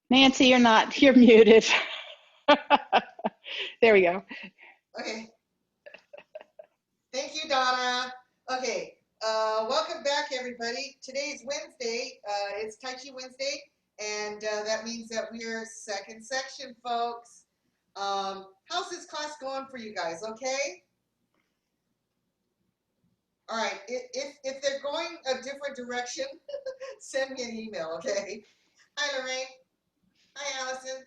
Nancy, you're muted. There we go. Okay. Thank you, Donna. Okay. Welcome back, everybody. Today's Wednesday. It's Tai Chi Wednesday, and that means that we're second section, folks. How's this class going for you guys? Okay. All right. If they're going a different direction, send me an email. Okay. Hi, Lorraine. Hi, Allison.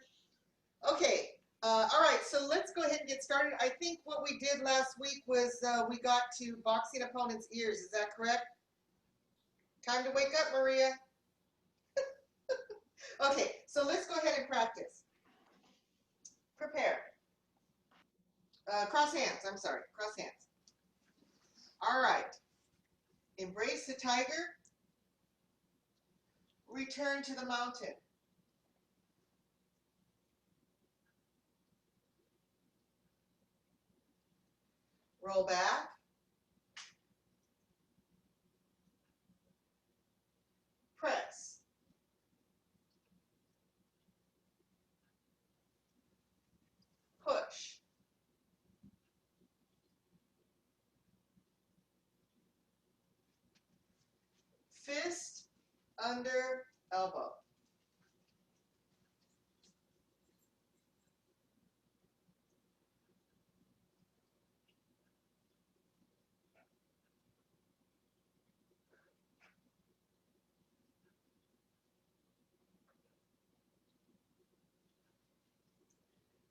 Okay. All right, so let's go ahead and get started. I think what we did last week was we got to boxing opponents' ears. Is that correct? Time to wake up, Maria. Okay, so let's go ahead and practice. Prepare. Cross hands. I'm sorry. Cross hands. All right. Embrace the tiger. Return to the mountain. Roll back. Press. Push. Fist under elbow.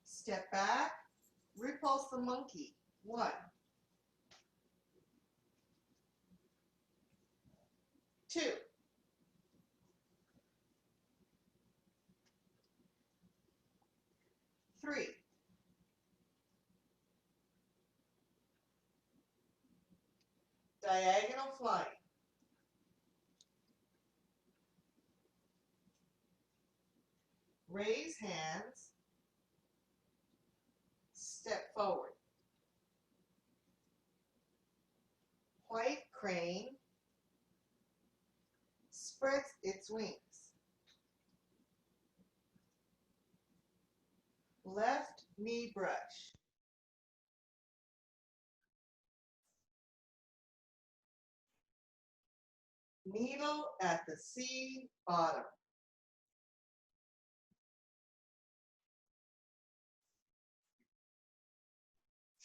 Step back. Repulse the monkey. 1, 2, 3, diagonal flying. Raise hands. Step forward. White crane spreads its wings. Left knee brush. Needle at the C bottom.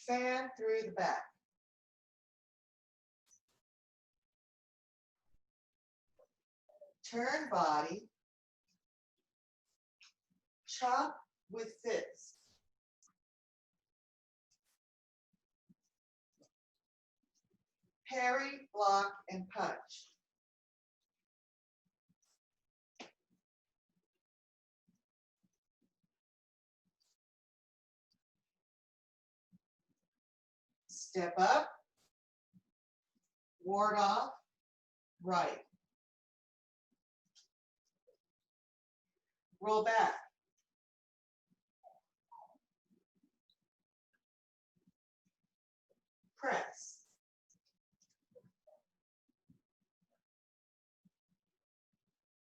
Fan through the back. Turn body. Chop with fist. Parry, block, and punch. Step up. Ward off. Right. Roll back. Press.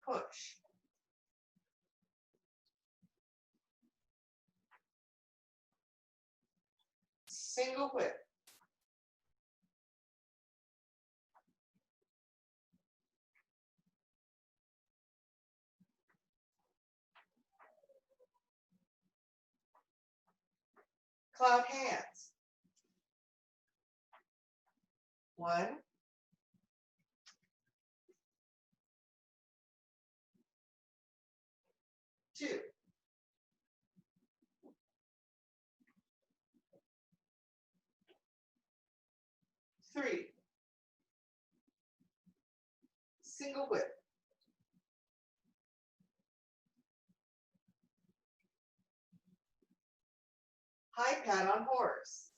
Push. Single whip. Cloud hands. 1, 2, 3. Single whip. High pat on horse.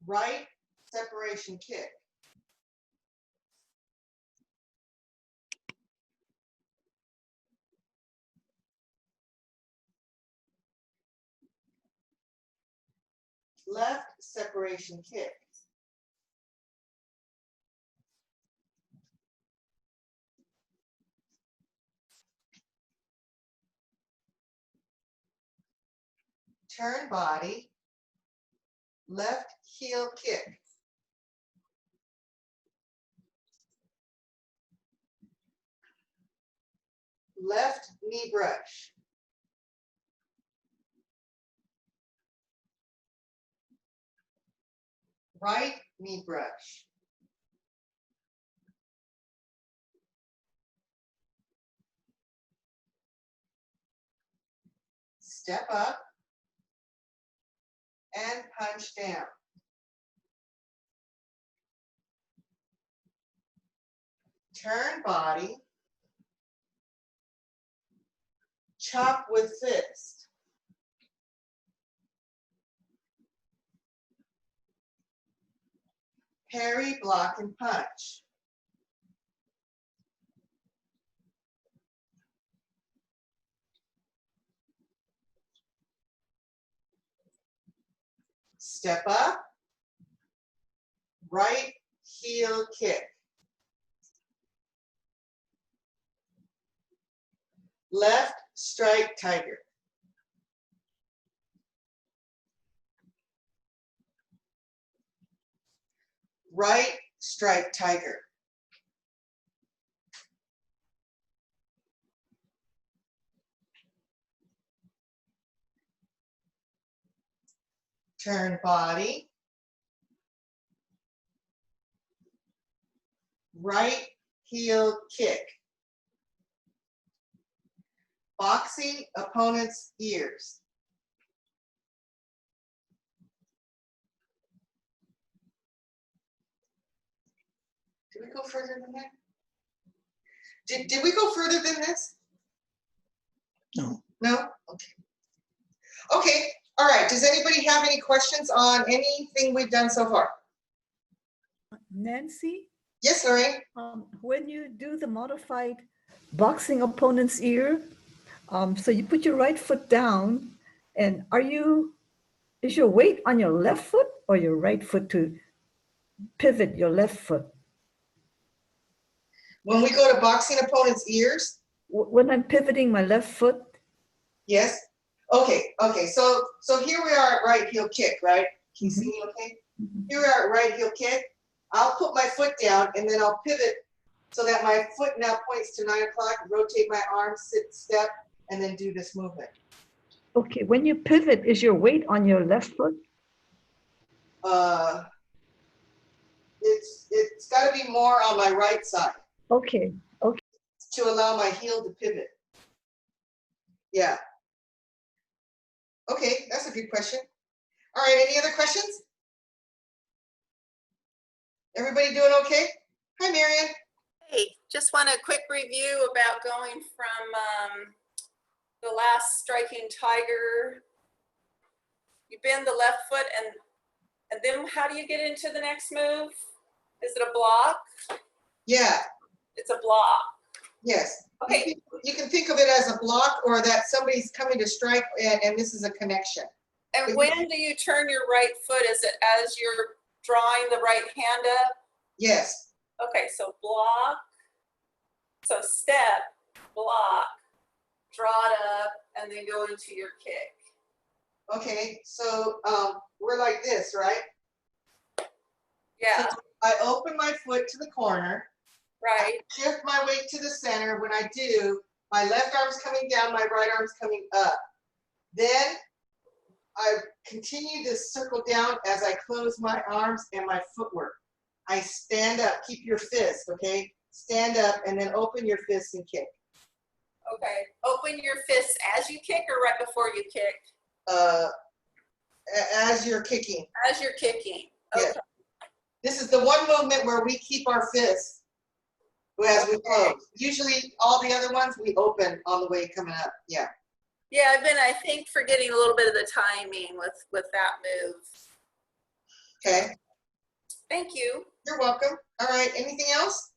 Right separation kick. Left separation kick. turn body, left heel kick. Left knee brush. Right knee brush. Step up and punch down. Turn body, chop with fist. Parry, block, and punch. Step up, right heel kick. Left strike tiger. Right strike tiger. Turn body. Right heel kick. Boxing opponent's ears. Did we go further than that? Did we go further than this? No. No? Okay. Okay, all right. Does anybody have any questions on anything we've done so far? Nancy, Yes, Lorraine? when you do the modified boxing opponent's ear, so you put your right foot down, and is your weight on your left foot or your right foot to pivot your left foot? When we go to boxing opponent's ears, When I'm pivoting my left foot, yes? Okay, okay. So here we are at right heel kick, right? Can you see me okay? Here we are at right heel kick. I'll put my foot down and then I'll pivot so that my foot now points to 9 o'clock, rotate my arms, sit, step, and then do this movement. okay, when you pivot, is your weight on your left foot? It's got to be more on my right side Okay, to allow my heel to pivot. Yeah. Okay, that's a good question. All right, any other questions? Everybody doing okay? Hi, Marion. Hey, just want a quick review about going from the last striking tiger. You bend the left foot and then how do you get into the next move? Is it a block? Yeah, It's a block. yes. Okay. You can think of it as a block or that somebody's coming to strike and this is a connection. And when do you turn your right foot? Is it as you're drawing the right hand up? Yes. Okay, so block, so step, block, draw it up, and then go into your kick. Okay, so we're like this, right? Yeah, So I open my foot to the corner. right. Shift my weight to the center. When I do, my left arm's coming down, my right arm's coming up. Then I continue to circle down as I close my arms and my footwork. I stand up, keep your fist, okay? Stand up and then open your fist and kick. Okay, open your fists as you kick or right before you kick? As you're kicking. As you're kicking. Okay. Yes. This is the one movement where we keep our fists as we close. Usually all the other ones we open on the way coming up. Yeah. Yeah, I've been, I think, forgetting a little bit of the timing with that move. Okay. Thank you. You're welcome. All right. Anything else?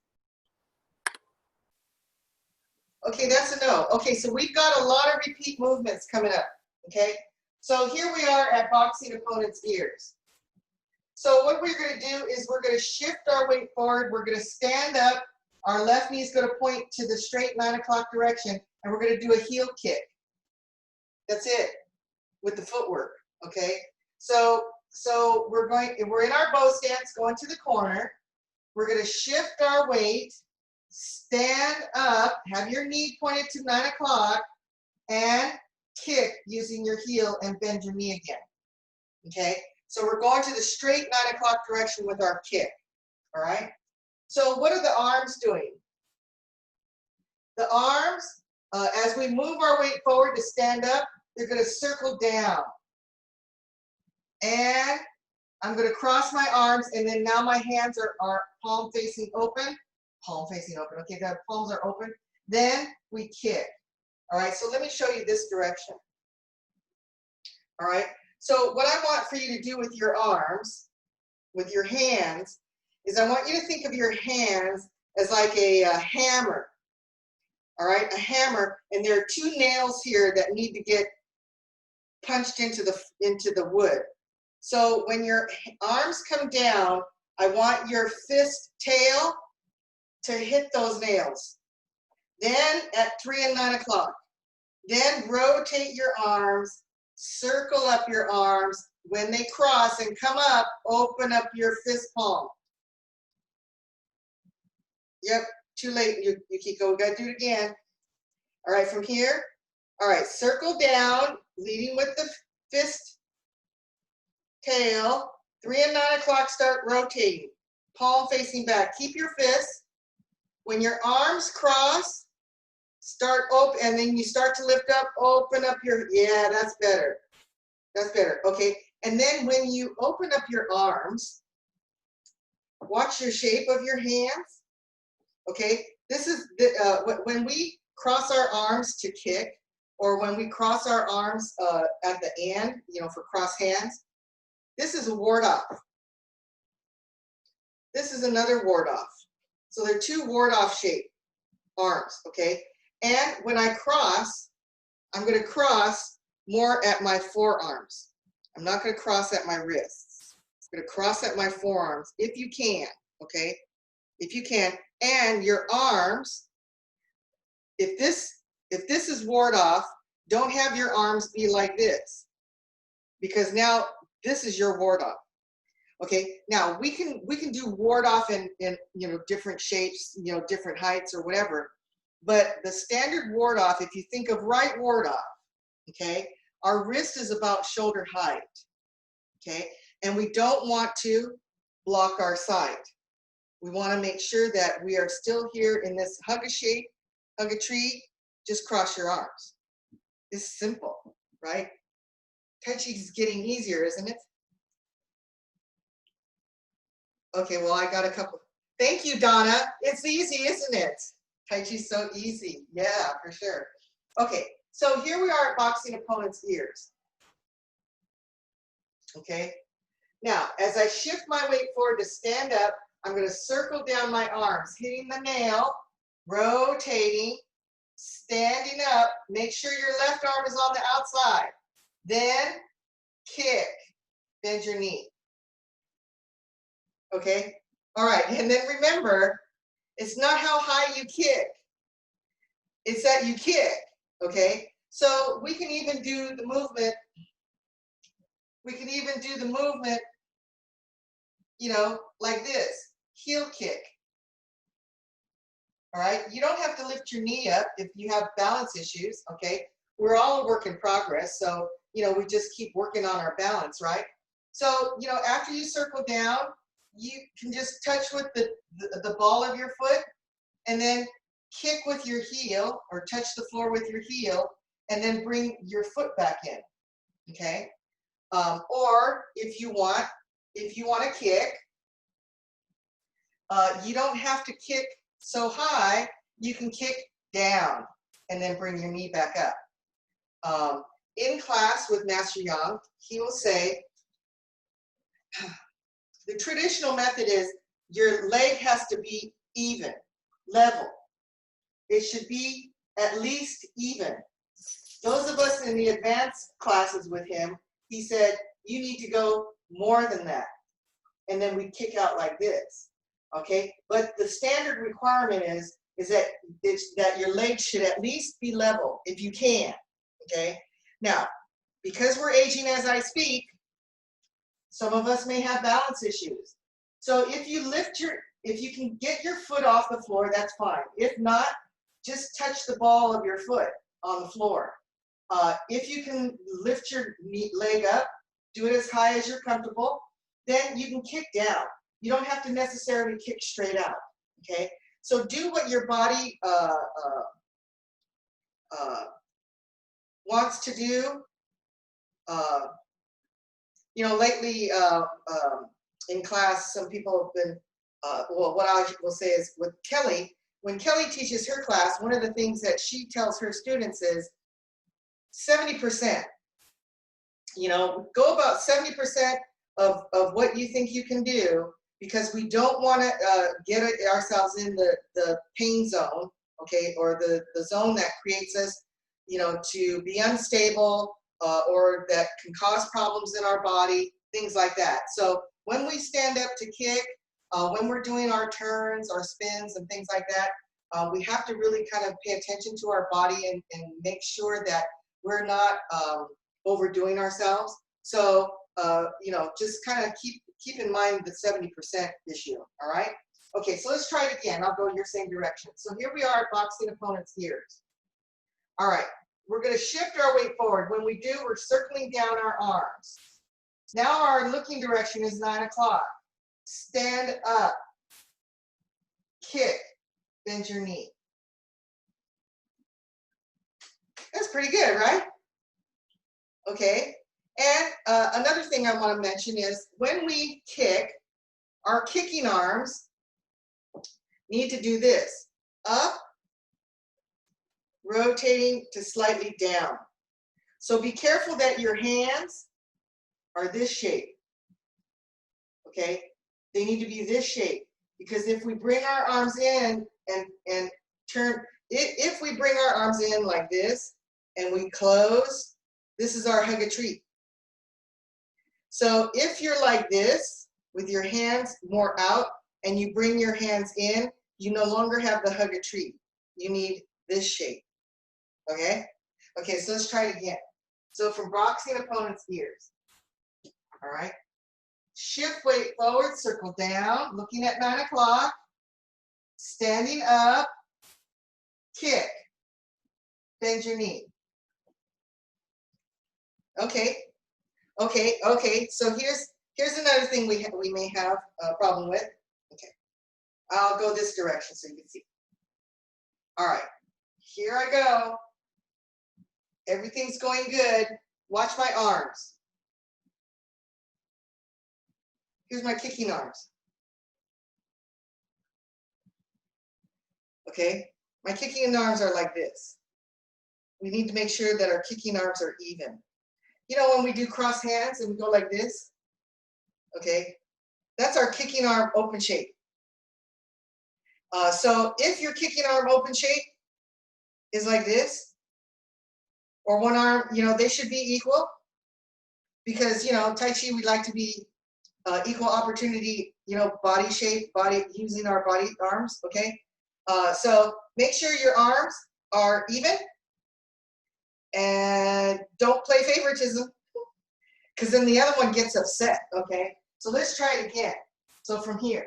Okay, that's a no. Okay, so we've got a lot of repeat movements coming up. Okay. So here we are at boxing opponent's ears. So what we're going to do is we're going to shift our weight forward. We're going to stand up. Our left knee is going to point to the straight 9 o'clock direction, and we're going to do a heel kick. That's it. with the footwork, okay? So we're in our bow stance, going to the corner. We're gonna shift our weight, stand up, have your knee pointed to 9 o'clock, and kick using your heel and bend your knee again, okay? So we're going to the straight 9 o'clock direction with our kick, all right? So what are the arms doing? The arms, as we move our weight forward to stand up, they're gonna circle down. And I'm gonna cross my arms, and then now my hands are palm facing open, okay, the palms are open. Then we kick, all right? So let me show you this direction, all right? So what I want for you to do with your arms, with your hands, is I want you to think of your hands as like a hammer, all right? A hammer, and there are 2 nails here that need to get punched into the wood. So when your arms come down, I want your fist tail to hit those nails. Then at 3 and 9 o'clock, then rotate your arms, circle up your arms. When they cross and come up, open up your fist palm. Yep, too late, Yukiko, we gotta do it again. All right, from here, all right, circle down, leading with the fist tail. 3 and 9 o'clock, start rotating. Palm facing back. Keep your fists. When your arms cross, start open, and then you start to lift up, open up your, yeah, that's better. That's better, okay. And then when you open up your arms, watch your shape of your hands, okay. This is, when we cross our arms to kick, or when we cross our arms at the end, you know, for cross hands, this is a ward off. This is another ward off. So they're 2 ward off shape arms, okay? And when I cross, I'm gonna cross more at my forearms. I'm not gonna cross at my wrists. I'm gonna cross at my forearms if you can, okay? If you can. And your arms, if this is ward off, don't have your arms be like this, because now this is your ward off. Okay, now we can do ward off in you know, different shapes, you know, different heights or whatever, but the standard ward off, if you think of right ward off, okay, our wrist is about shoulder height, okay, and we don't want to block our side. We want to make sure that we are still here in this hug a shape, hug a tree. Just cross your arms. It's simple, right? Tai Chi is getting easier, isn't it? Okay, well, I got a couple. Thank you, Donna. It's easy, isn't it? Tai Chi's so easy. Yeah, for sure. Okay, so here we are at boxing opponent's ears. Okay, now as I shift my weight forward to stand up, I'm going to circle down my arms, hitting the nail, rotating, standing up. Make sure your left arm is on the outside. Then kick, bend your knee. Okay, all right, and then remember, it's not how high you kick, it's that you kick, okay? So we can even do the movement, you know, like this, heel kick. All right, you don't have to lift your knee up if you have balance issues, okay? We're all a work in progress, so, you know, we just keep working on our balance, right? So, you know, after you circle down, you can just touch with the ball of your foot, and then kick with your heel, or touch the floor with your heel, and then bring your foot back in, okay? Or if you want to kick, you don't have to kick so high. You can kick down and then bring your knee back up. In class with Master Yang, he will say, the traditional method is your leg has to be even, level. It should be at least even. Those of us in the advanced classes with him, he said, you need to go more than that. And then we kick out like this, okay? But the standard requirement is that your legs should at least be level if you can, okay? Now, because we're aging as I speak, some of us may have balance issues. So if you can get your foot off the floor, that's fine. If not, just touch the ball of your foot on the floor. If you can lift your leg up, do it as high as you're comfortable, then you can kick down. You don't have to necessarily kick straight out, okay? So do what your body wants to do. You know, lately in class, some people have been, well, what I will say is with Kelly, when Kelly teaches her class, one of the things that she tells her students is 70%. You know, go about 70% of what you think you can do, because we don't want to get ourselves in the pain zone, okay, or the zone that creates us, you know, to be unstable or that can cause problems in our body, things like that. So when we stand up to kick, when we're doing our turns, our spins and things like that, we have to really kind of pay attention to our body and make sure that we're not overdoing ourselves. So, you know, just kind of keep in mind the 70% issue, all right? Okay, so let's try it again. I'll go your same direction. So here we are, boxing opponent's ears. All right, we're gonna shift our weight forward. When we do, we're circling down our arms. Now our looking direction is 9 o'clock. Stand up, kick, bend your knee. That's pretty good, right? Okay, and another thing I want to mention is when we kick, our kicking arms need to do this: up, rotating to slightly down. So be careful that your hands are this shape, okay? They need to be this shape, because if we bring our arms in and turn, if we bring our arms in like this and we close, this is our hug a treat. So if you're like this with your hands more out and you bring your hands in, you no longer have the hug a treat. You need this shape, okay? Okay, so let's try it again. So from boxing opponent's ears, all right? Shift weight forward, circle down, looking at 9 o'clock, standing up, kick, bend your knee. Okay, so here's another thing we may have a problem with. Okay, I'll go this direction so you can see. All right, here I go. Everything's going good. Watch my arms. Here's my kicking arms. Okay, my kicking arms are like this. We need to make sure that our kicking arms are even. You know, when we do cross hands and we go like this, okay, that's our kicking arm open shape. So if your kicking arm open shape is like this, or one arm, you know, they should be equal, because, you know, Tai Chi, we like to be equal opportunity, you know, body shape, using our body arms, okay? So make sure your arms are even, and don't play favoritism, because then the other one gets upset, okay? So let's try it again. So from here.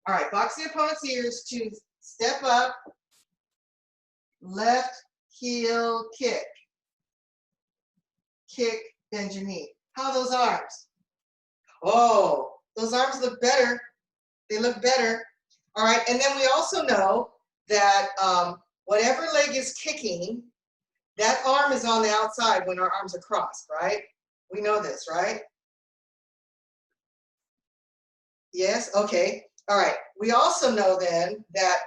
All right, boxing opponent's ears to step up, left heel kick. Kick, bend your knee. How are those arms? Oh, those arms look better. They look better. All right, and then we also know that whatever leg is kicking, that arm is on the outside when our arms are crossed, right? We know this, right? Yes, okay. All right. We also know then that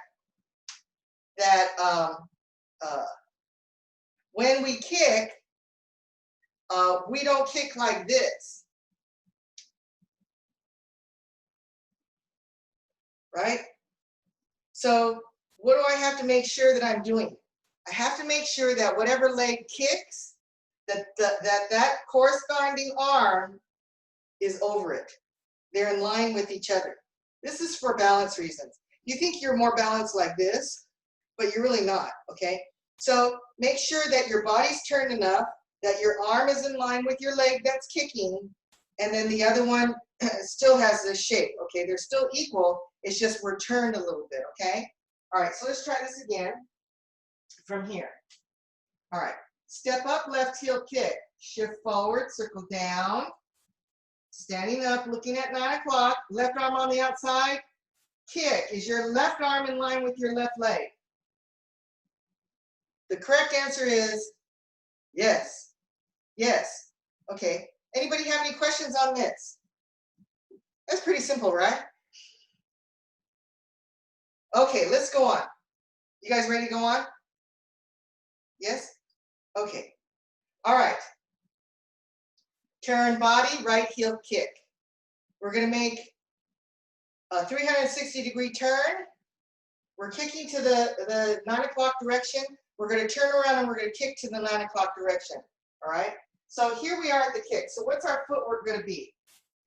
when we kick, we don't kick like this, right? So what do I have to make sure that I'm doing? I have to make sure that whatever leg kicks, that corresponding arm is over it. They're in line with each other. This is for balance reasons. You think you're more balanced like this, but you're really not, okay? So make sure that your body's turned enough that your arm is in line with your leg that's kicking, and then the other one still has this shape, okay? They're still equal, it's just we're turned a little bit, okay? All right, so let's try this again from here. All right, step up, left heel kick, shift forward, circle down, standing up, looking at 9 o'clock, left arm on the outside, kick. Is your left arm in line with your left leg? The correct answer is yes. Yes. Okay. Anybody have any questions on this? That's pretty simple, right? Okay, let's go on. You guys ready to go on? Yes? Okay. All right. Turn body, right heel kick. We're going to make a 360-degree turn. We're kicking to the 9 o'clock direction. We're going to turn around and we're going to kick to the 9 o'clock direction. All right? So here we are at the kick. So what's our footwork going to be?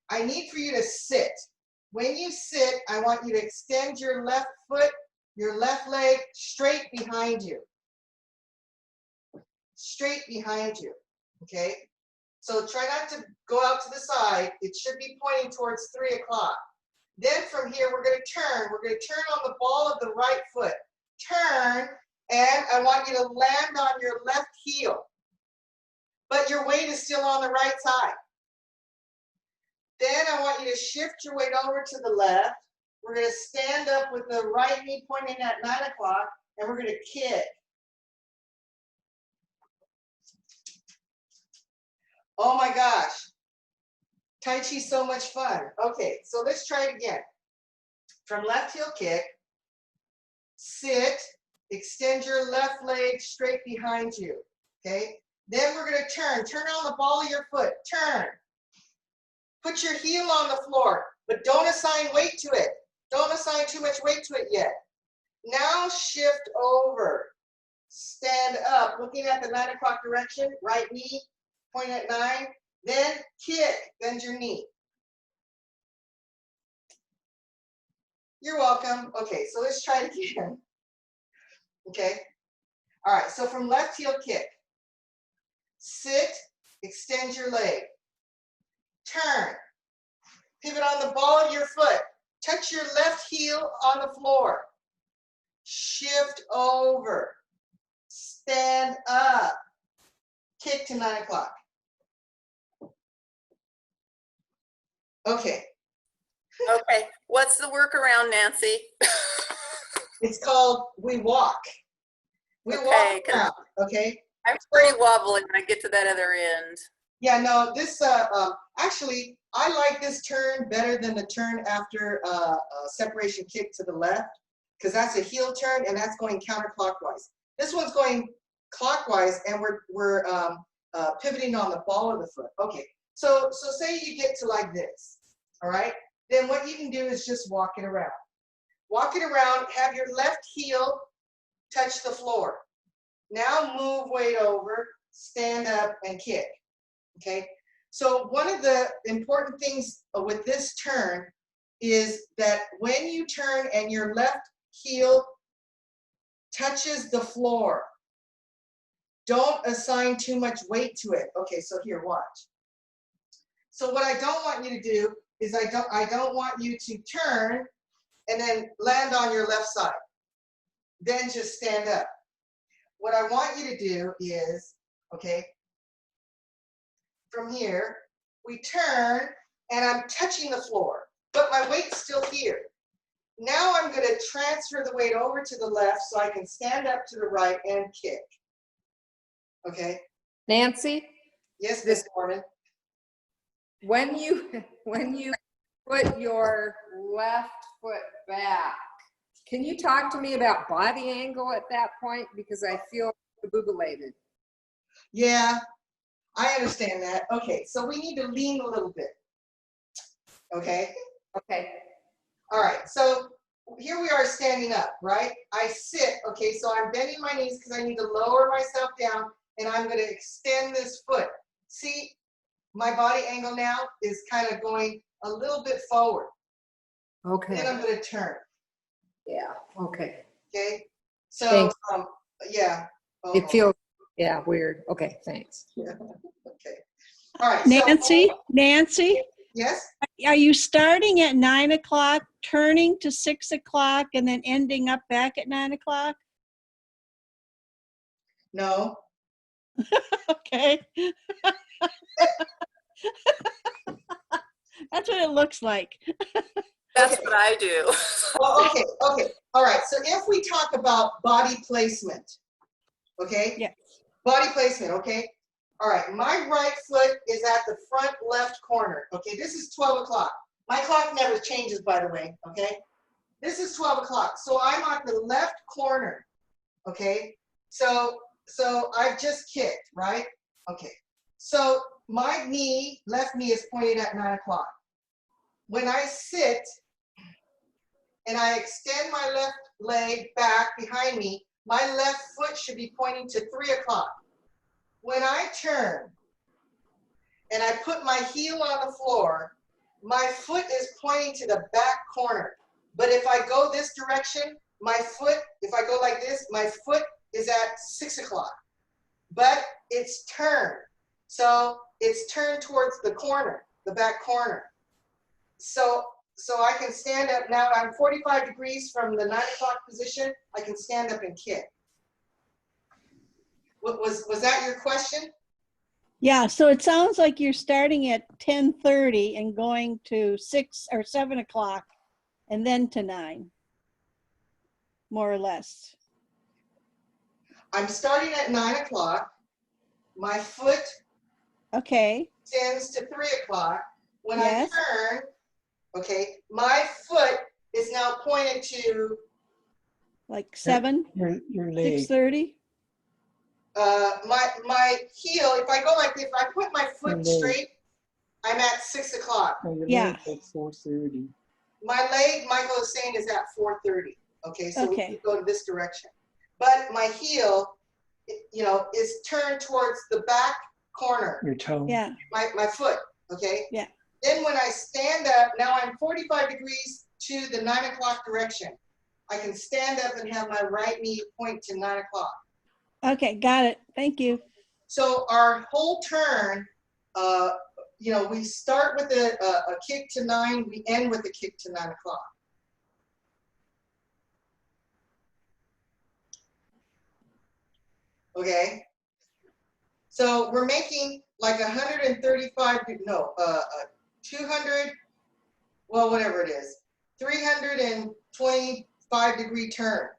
I need for you to sit. When you sit, I want you to extend your left foot, your left leg straight behind you. Straight behind you. Okay? So try not to go out to the side. It should be pointing towards 3 o'clock. Then from here, we're going to turn. We're going to turn on the ball of the right foot. Turn, and I want you to land on your left heel. But your weight is still on the right side. Then I want you to shift your weight over to the left. We're going to stand up with the right knee pointing at 9 o'clock, and we're going to kick. Oh my gosh. Tai Chi's so much fun. Okay, so let's try it again. From left heel kick, sit, extend your left leg straight behind you. Okay? Then we're going to turn. Turn on the ball of your foot. Turn. Put your heel on the floor, but don't assign weight to it. Don't assign too much weight to it yet. Now shift over. Stand up, looking at the 9 o'clock direction. Right knee, point at 9. Then kick. Bend your knee. You're welcome. Okay, so let's try it again. Okay. All right, so from left heel kick. Sit, extend your leg. Turn. Pivot on the ball of your foot. Touch your left heel on the floor. Shift over. Stand up. Kick to 9 o'clock. Okay. Okay, what's the workaround, Nancy? It's called we walk. We Okay, walk 'cause around, okay? I'm pretty wobbly when I get to that other end. Yeah, no, this, actually, I like this turn better than the turn after separation kick to the left, because that's a heel turn and that's going counterclockwise. This one's going clockwise and we're pivoting on the ball of the foot. Okay, so say you get to like this, all right? Then what you can do is just walk it around. Walk it around, have your left heel touch the floor. Now move weight over, stand up and kick. Okay, so one of the important things with this turn is that when you turn and your left heel touches the floor, don't assign too much weight to it. Okay, so here, watch. So what I don't want you to do is I don't want you to turn and then land on your left side. Then just stand up. What I want you to do is, okay, from here, we turn and I'm touching the floor, but my weight's still here. Now I'm going to transfer the weight over to the left so I can stand up to the right and kick. Okay? Nancy, Yes, Miss Norman. when you put your left foot back, can you talk to me about body angle at that point? Because I feel debubbulated. Yeah, I understand that. Okay, so we need to lean a little bit. Okay? Okay. All right, so here we are standing up, right? I sit, okay, so I'm bending my knees because I need to lower myself down and I'm going to extend this foot. See, my body angle now is kind of going a little bit forward. Then Okay. I'm going to turn. Yeah. Okay. Okay, so Thanks. yeah. It feels Yeah, weird. Okay, thanks. Yeah, okay. All right. So, Nancy, yes? are you starting at 9 o'clock, turning to 6 o'clock, and then ending up back at 9 o'clock? No. Okay. That's what it looks like. That's Okay. what I do. Well, okay, okay. All right. So if we talk about body placement, okay? Yes. Body placement, okay? All right. My right foot is at the front left corner. Okay. This is 12 o'clock. My clock never changes, by the way. Okay. This is 12 o'clock. So I'm at the left corner. Okay. So I've just kicked, right? Okay. So my knee, left knee is pointed at 9 o'clock. When I sit and I extend my left leg back behind me, my left foot should be pointing to 3 o'clock. When I turn and I put my heel on the floor, my foot is pointing to the back corner. But if I go this direction, my foot, if I go like this, my foot is at 6 o'clock. But it's turned. So it's turned towards the corner, the back corner. So I can stand up now. I'm 45 degrees from the 9 o'clock position. I can stand up and kick. Was that your question? Yeah, so it sounds like you're starting at 10:30 and going to 6 or 7 o'clock and then to 9, more or less. I'm starting at 9 o'clock. My foot Okay, extends to 3 o'clock. When yes. I turn, okay, my foot is now pointed to Like 7, Your leg. 6:30? my heel. If I go like this, if I put my foot Your leg. straight, I'm at 6 o'clock. No, your Yeah. leg at 4:30. My leg, Michael is saying, is at 4:30. Okay, so Okay. we go to this direction. But my heel, you know, is turned towards the back corner. Your toe. Yeah, My foot, okay? Yeah. Then when I stand up, now I'm 45 degrees to the 9 o'clock direction. I can stand up and have my right knee point to 9 o'clock. okay, got it. Thank you. So our whole turn, you know, we start with a kick to 9, we end with a kick to 9 o'clock. Okay? So we're making like 135, no, 200, well, whatever it is, 325 degree turn.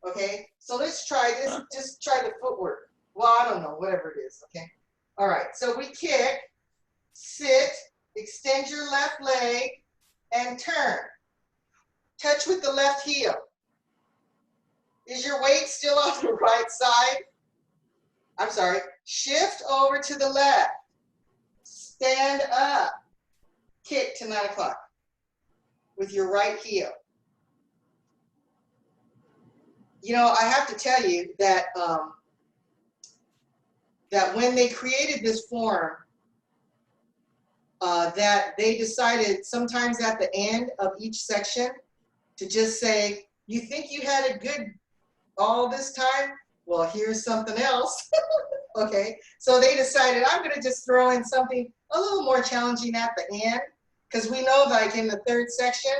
Okay, so let's try this, just try the footwork. Well, I don't know, whatever it is, okay? All right, so we kick, sit, extend your left leg, and turn. Touch with the left heel. Is your weight still on the right side? I'm sorry, shift over to the left. Stand up. Kick to 9 o'clock with your right heel. You know, I have to tell you that that when they created this form, that they decided sometimes at the end of each section to just say, you think you had it good all this time? Well, here's something else. Okay, so they decided I'm going to just throw in something a little more challenging at the end, because we know like in the third section,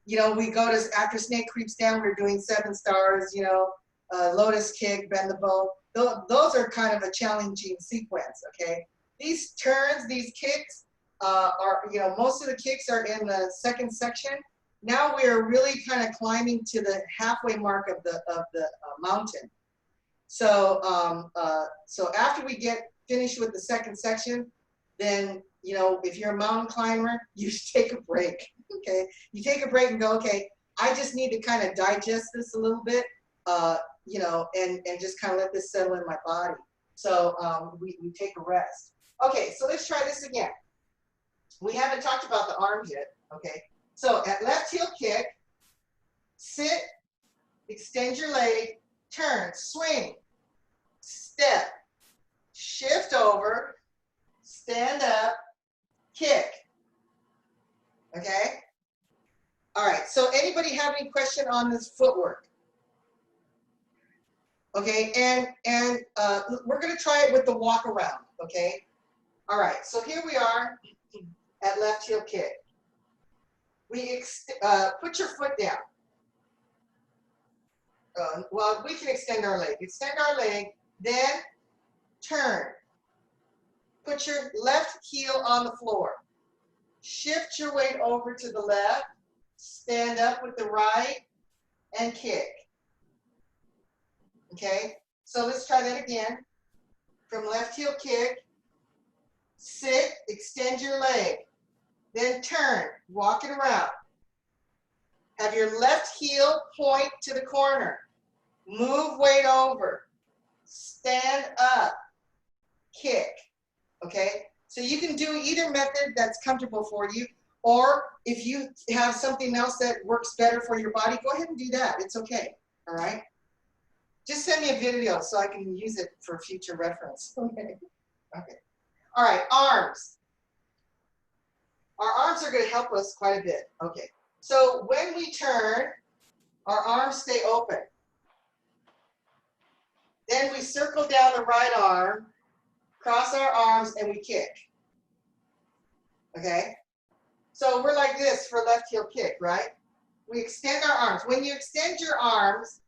you know, we go to, after snake creeps down, we're doing 7 stars, you know, lotus kick, bend the bow. Those are kind of a challenging sequence, okay? These turns, these kicks are, you know, most of the kicks are in the second section. Now we're really kind of climbing to the halfway mark of the mountain. So, so after we get finished with the second section, then, you know, if you're a mountain climber, you should take a break, okay? You take a break and go, okay, I just need to kind of digest this a little bit, you know, and just kind of let this settle in my body. So we take a rest. Okay, so let's try this again. We haven't talked about the arms yet, okay? So at left heel kick, sit, extend your leg, turn, swing, step, shift over, stand up, kick. Okay? All right, so anybody have any question on this footwork? Okay, and we're gonna try it with the walk around, okay? All right, so here we are at left heel kick. We put your foot down. Well, we can extend our leg. Extend our leg, then turn. Put your left heel on the floor. Shift your weight over to the left. Stand up with the right and kick. Okay, so let's try that again. From left heel kick, sit, extend your leg, then turn, walk it around. Have your left heel point to the corner. Move weight over. Stand up, kick. Okay, so you can do either method that's comfortable for you, or if you have something else that works better for your body, go ahead and do that. It's okay, all right? Just send me a video so I can use it for future reference. Okay. Okay. All right, arms. Our arms are going to help us quite a bit. Okay. So when we turn, our arms stay open. Then we circle down the right arm, cross our arms, and we kick. Okay? So we're like this for left heel kick, right? We extend our arms. When you extend your arms,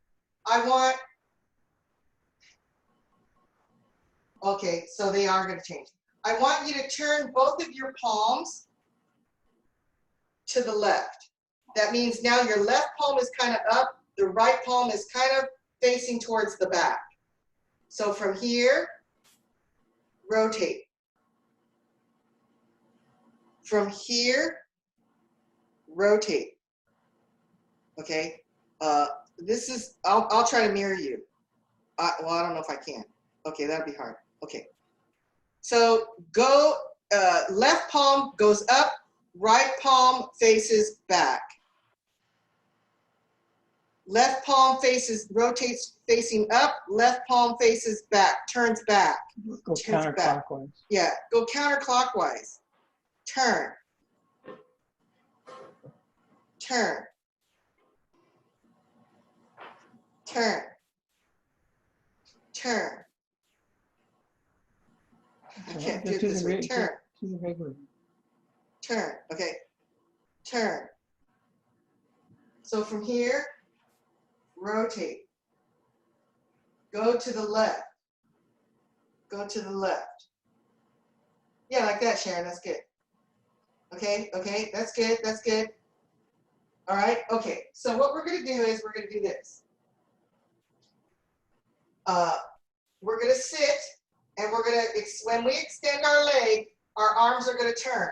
okay, so they are going to change. I want you to turn both of your palms to the left. That means now your left palm is kind of up, the right palm is kind of facing towards the back. So from here, rotate. From here, rotate. Okay, this is, I'll try to mirror you. Well, I don't know if I can. Okay, that'd be hard. Okay, so go, left palm goes up, right palm faces back. Left palm rotates facing up, left palm faces back, turns back. Go Turns back. counterclockwise. Yeah, go counterclockwise. Turn. Turn. Turn. Turn. I can't do it this way. Turn. To the regular. Turn. Okay. Turn. So from here, rotate. Go to the left. Go to the left. Yeah, like that, Sharon. That's good. Okay, okay, that's good, that's good. All right, okay. So what we're gonna do is we're gonna do this. We're gonna sit, and we're gonna, when we extend our leg, our arms are gonna turn,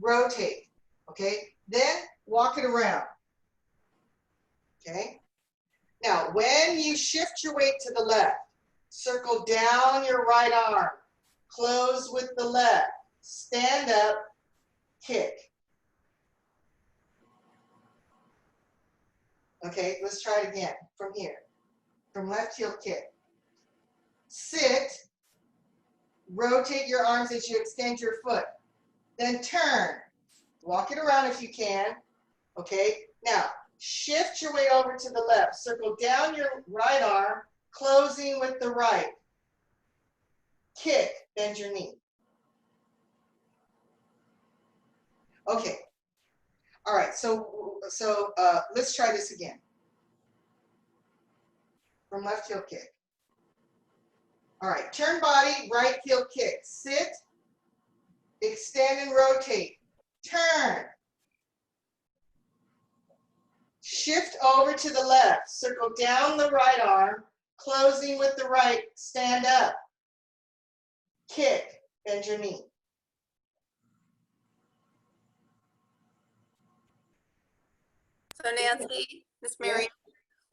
rotate, okay? Then walk it around, okay? Now, when you shift your weight to the left, circle down your right arm, close with the left, stand up, kick. Okay, let's try it again from here. From left heel kick. Sit, rotate your arms as you extend your foot. Then turn, walk it around if you can. Okay, now shift your weight over to the left. Circle down your right arm, closing with the right. Kick, bend your knee. Okay. All right, so let's try this again. From left heel kick. All right, turn body, right heel kick. Sit, extend and rotate. Turn. Shift over to the left. Circle down the right arm, closing with the right. Stand up. Kick, bend your knee. So Nancy, Miss Mary,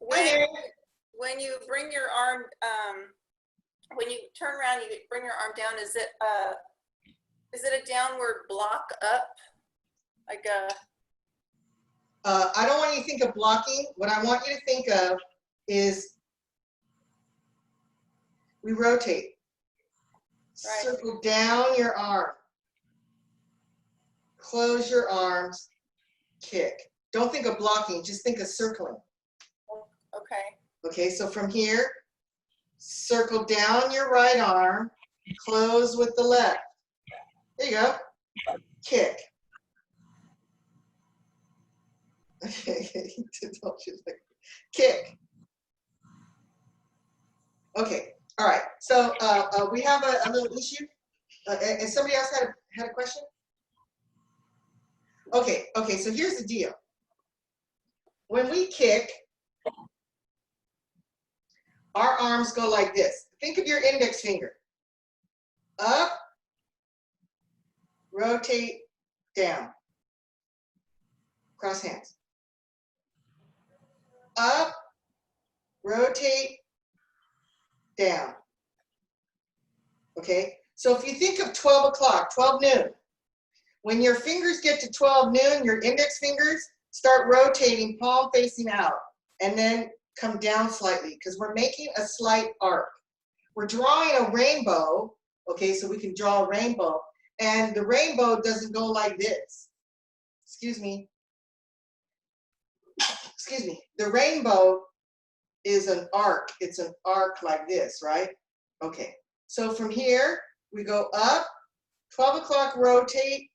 Hi, when you bring your arm, when you turn around, you bring your arm down. Is it a downward block up, like a? I don't want you to think of blocking. What I want you to think of is we rotate. Right. Circle down your arm. Close your arms. Kick. Don't think of blocking. Just think of circling. Okay. Okay, so from here, Circle down your right arm, close with the left. There you go. Kick. Kick. Okay. All right. So we have a little issue. And somebody else had a question? Okay. Okay. So here's the deal. When we kick, our arms go like this. Think of your index finger. Up, rotate, down. Cross hands. Up, rotate, down. Okay? So if you think of 12 o'clock, 12 noon, when your fingers get to 12 noon, your index fingers start rotating, palm facing out, and then come down slightly because we're making a slight arc. We're drawing a rainbow, okay, so we can draw a rainbow, and the rainbow doesn't go like this. Excuse me. Excuse me. The rainbow is an arc. It's an arc like this, right? Okay. So from here, we go up, 12 o'clock, rotate,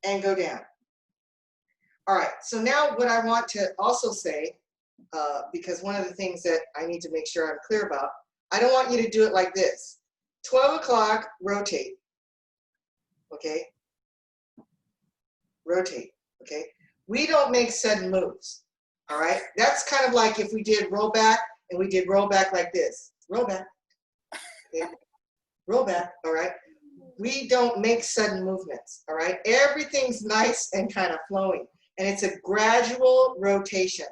and go down. All right. So now what I want to also say, because one of the things that I need to make sure I'm clear about, I don't want you to do it like this. 12 o'clock, rotate. Okay? Rotate. Okay? We don't make sudden moves. All right? That's kind of like if we did roll back and we did roll back like this. Roll back. Okay? Roll back. All right? We don't make sudden movements. All right? Everything's nice and kind of flowing. And it's a gradual rotation.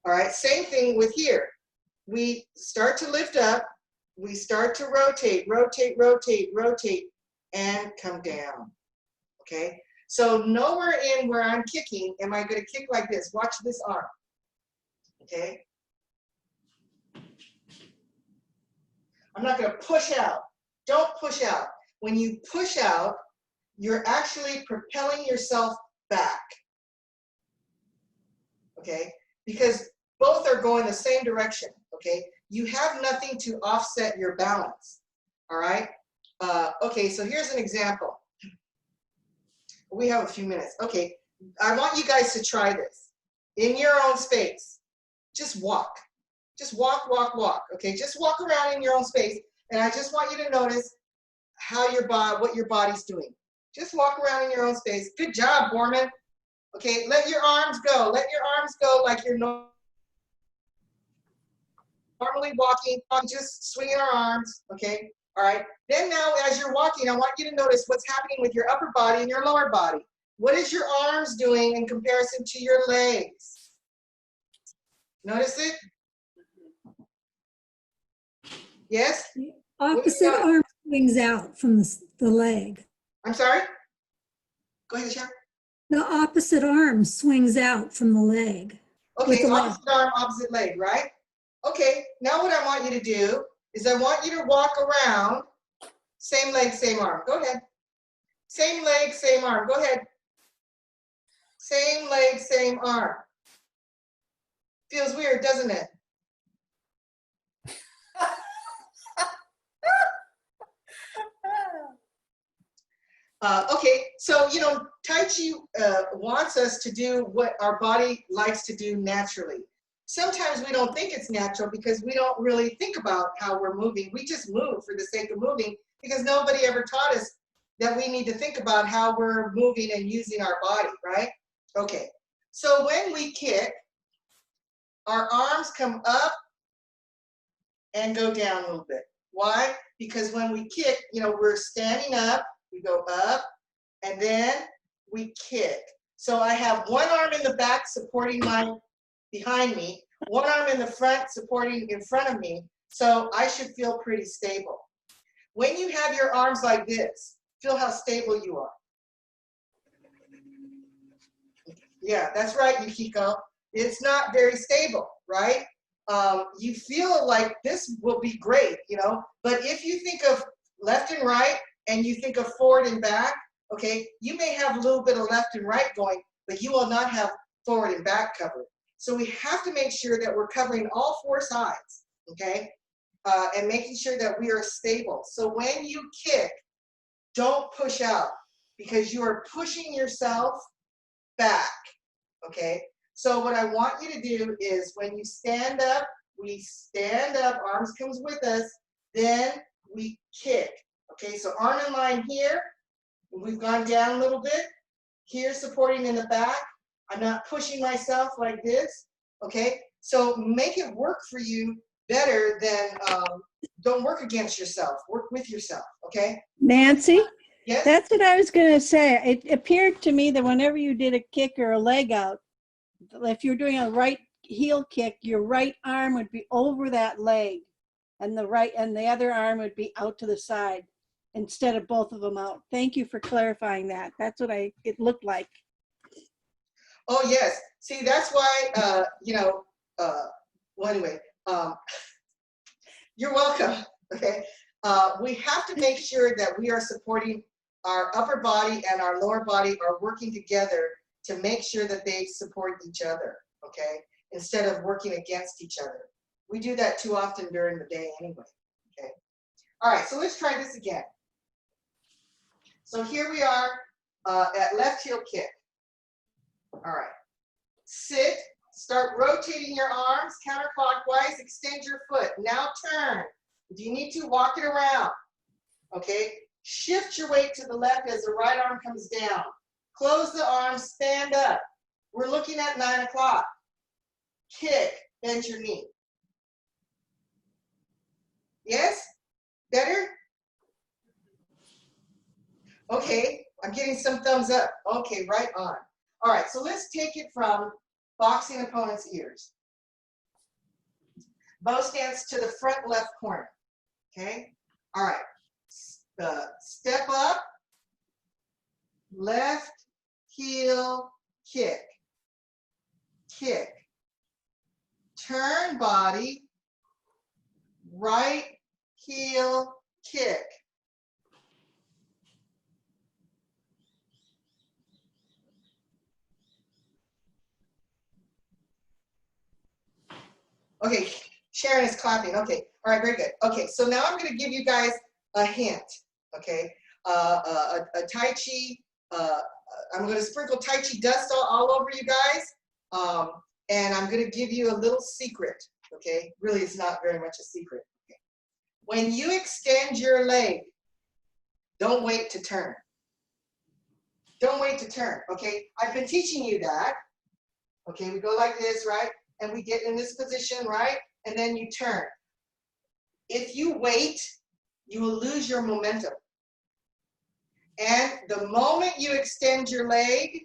All right? Same thing with here. We start to lift up. We start to rotate, rotate, rotate, rotate, and come down. Okay? So nowhere in where I'm kicking am I going to kick like this. Watch this arm. Okay? I'm not going to push out. Don't push out. When you push out, you're actually propelling yourself back. Okay? Because both are going the same direction. Okay? You have nothing to offset your balance. All right? Okay, so here's an example. We have a few minutes. Okay, I want you guys to try this. In your own space, just walk. Just walk, walk, walk. Okay, just walk around in your own space, and I just want you to notice how what your body's doing. Just walk around in your own space. Good job, Borman. Okay, let your arms go. Let your arms go like you're normally walking. Just swinging our arms. Okay, all right. Then now, as you're walking, I want you to notice what's happening with your upper body and your lower body. What is your arms doing in comparison to your legs? Notice it? Yes? Opposite arm swings out from the leg. I'm sorry? Go ahead, Sharon. The opposite arm swings out from the leg. Okay, the leg. opposite arm, opposite leg, right? Okay, now what I want you to do is I want you to walk around, same leg, same arm. Go ahead. Same leg, same arm. Go ahead. Same leg, same arm. Feels weird, doesn't it? Okay, so, you know, Tai Chi wants us to do what our body likes to do naturally. Sometimes we don't think it's natural because we don't really think about how we're moving. We just move for the sake of moving because nobody ever taught us that we need to think about how we're moving and using our body, right? Okay, so when we kick, our arms come up and go down a little bit. Why? Because when we kick, you know, we're standing up, we go up, and then we kick. So I have one arm in the back supporting behind me, one arm in the front supporting in front of me, so I should feel pretty stable. When you have your arms like this, feel how stable you are. Yeah, that's right, Yukiko. It's not very stable, right? You feel like this will be great, you know, but if you think of left and right and you think of forward and back, okay, you may have a little bit of left and right going, but you will not have forward and back covered. So we have to make sure that we're covering all four sides, okay? and making sure that we are stable. So when you kick, don't push out because you are pushing yourself back, okay? So what I want you to do is when you stand up, we stand up, arms comes with us, then we kick, okay? So arm in line here, we've gone down a little bit, here supporting in the back. I'm not pushing myself like this, okay? So make it work for you better than, don't work against yourself, work with yourself, okay? Nancy, Yes? that's what I was going to say. It appeared to me that whenever you did a kick or a leg out, if you're doing a right heel kick, your right arm would be over that leg, and the other arm would be out to the side instead of both of them out. Thank you for clarifying that. That's what it looked like. Oh, yes. See, that's why, well, anyway, you're welcome, okay? We have to make sure that we are supporting our upper body and our lower body are working together to make sure that they support each other, okay? Instead of working against each other. We do that too often during the day anyway, okay? All right, so let's try this again. So here we are at left heel kick. All right, sit, start rotating your arms counterclockwise, extend your foot. Now turn. If you need to, walk it around, okay? Shift your weight to the left as the right arm comes down. Close the arms, stand up. We're looking at 9 o'clock. Kick, bend your knee. Yes? Better? Okay, I'm getting some thumbs up. Okay, right on. All right, so let's take it from boxing opponent's ears. Bow stance to the front left corner. Okay? All right. Step up, left heel kick. Kick. Turn body, right heel kick. Okay, Sharon is clapping. Okay, all right, very good. Okay, so now I'm going to give you guys a hint. Okay, a Tai Chi. I'm going to sprinkle Tai Chi dust all over you guys, and I'm going to give you a little secret. Okay, really, it's not very much a secret. Okay. When you extend your leg, don't wait to turn. Don't wait to turn. Okay, I've been teaching you that. Okay, we go like this, right? And we get in this position, right? And then you turn. If you wait, you will lose your momentum. And the moment you extend your leg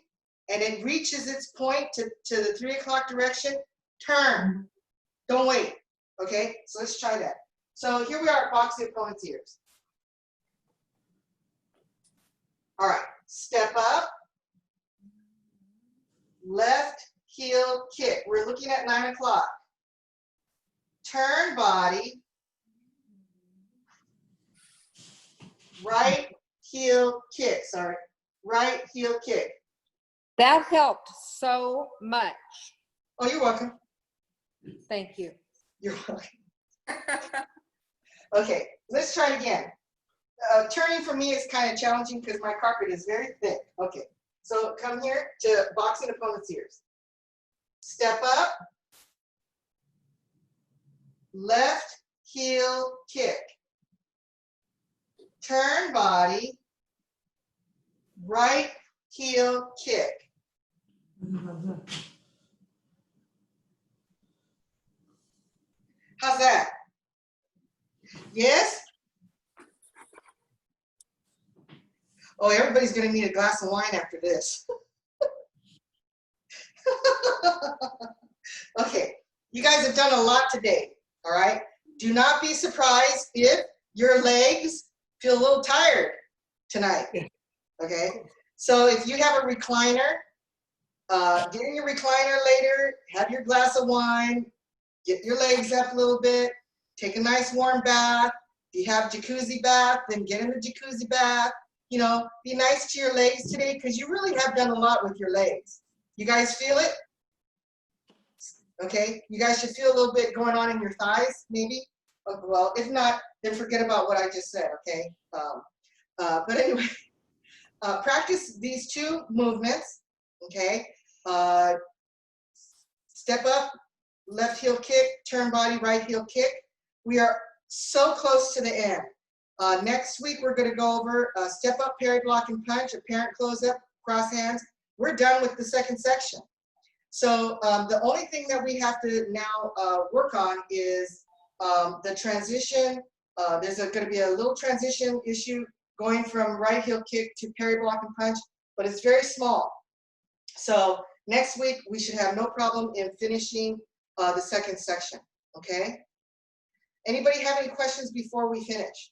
and it reaches its point to the 3 o'clock direction, turn. Don't wait. Okay, so let's try that. So here we are at boxing opponent's ears. All right, step up, left heel kick. We're looking at 9 o'clock. Turn body, right heel kick, sorry, right heel kick. That helped so much. Oh, you're welcome. Thank you. You're welcome. Okay, let's try it again. Turning for me is kind of challenging because my carpet is very thick. Okay, so come here to boxing opponent's ears. Step up, left heel kick. Turn body, right heel kick. How's that? Yes? Oh, everybody's going to need a glass of wine after this. Okay, you guys have done a lot today, all right? Do not be surprised if your legs feel a little tired tonight, okay? So if you have a recliner, get in your recliner later, have your glass of wine, get your legs up a little bit, take a nice warm bath. If you have jacuzzi bath, then get in the jacuzzi bath. You know, be nice to your legs today because you really have done a lot with your legs. You guys feel it? Okay, you guys should feel a little bit going on in your thighs, maybe. Well, if not, then forget about what I just said, okay? But anyway, practice these two movements, okay? Step up, left heel kick, turn body, right heel kick. We are so close to the end. Next week, we're going to go over step up, parry, block, and punch, apparent close up, cross hands. We're done with the second section. So the only thing that we have to now work on is the transition. There's going to be a little transition issue going from right heel kick to parry, block, and punch, but it's very small. So next week, we should have no problem in finishing the second section, okay? Anybody have any questions before we finish?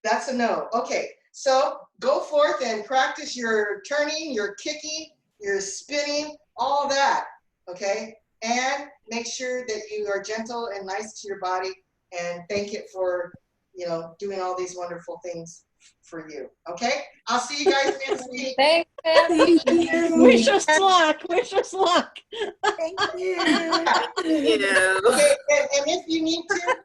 That's a no. Okay, so go forth and practice your turning, your kicking, your spinning, all that, okay? And make sure that you are gentle and nice to your body and thank it for, you know, doing all these wonderful things for you, okay? I'll see you guys next week. Thanks, Nancy. Thank you. Wish us luck, wish us luck. Thank you. You. Okay, and if you need to,